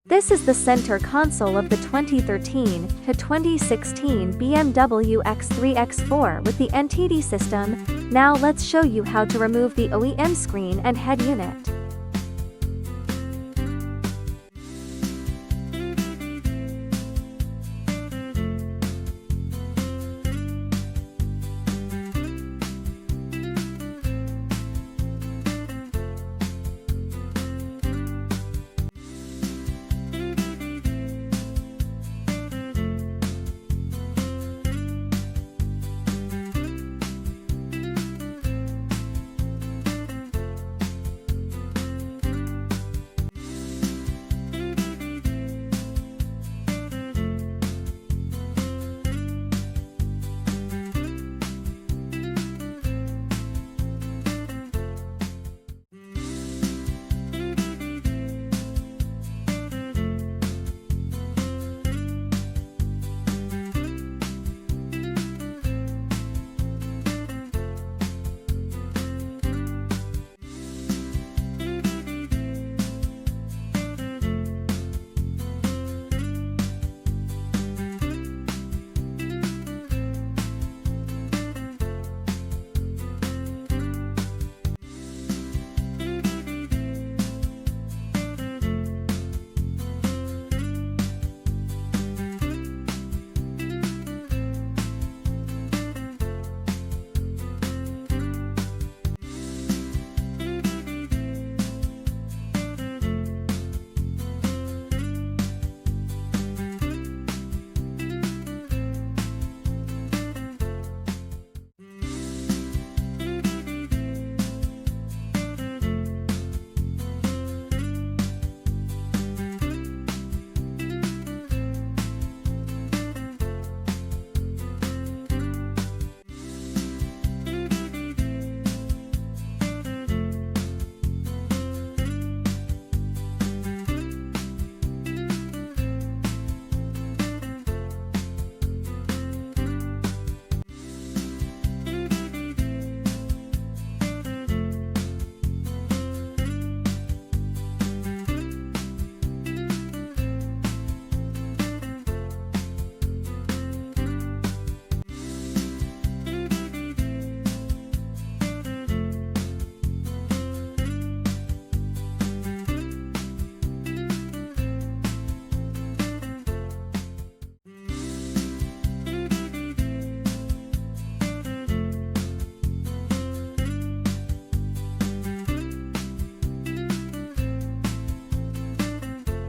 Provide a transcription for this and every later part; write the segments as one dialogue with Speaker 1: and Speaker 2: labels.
Speaker 1: This is the center console of the 2013 to 2016 BMW X3 X4 with the NBT system. Now let's show you how to remove the OEM screen and head unit.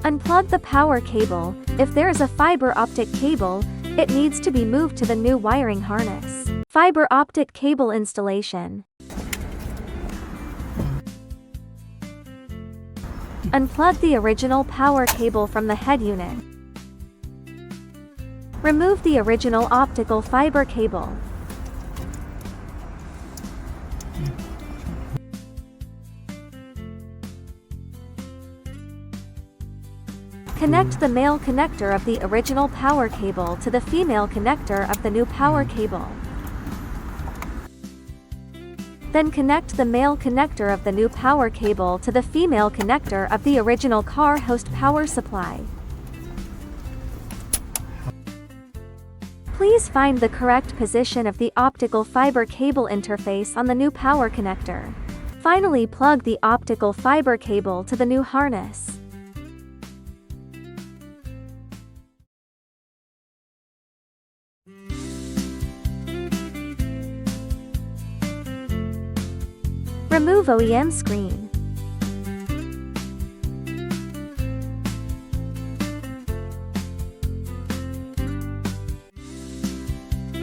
Speaker 1: Unplug the power cable. If there is a fiber optic cable, it needs to be moved to the new wiring harness. Fiber optic cable installation. Unplug the original power cable from the head unit. Remove the original optical fiber cable. Connect the male connector of the original power cable to the female connector of the new power cable. Then connect the male connector of the new power cable to the female connector of the original car host power supply. Please find the correct position of the optical fiber cable interface on the new power connector. Finally, plug the optical fiber cable to the new harness. Remove OEM screen.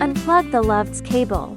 Speaker 1: Unplug the LUVDS cable.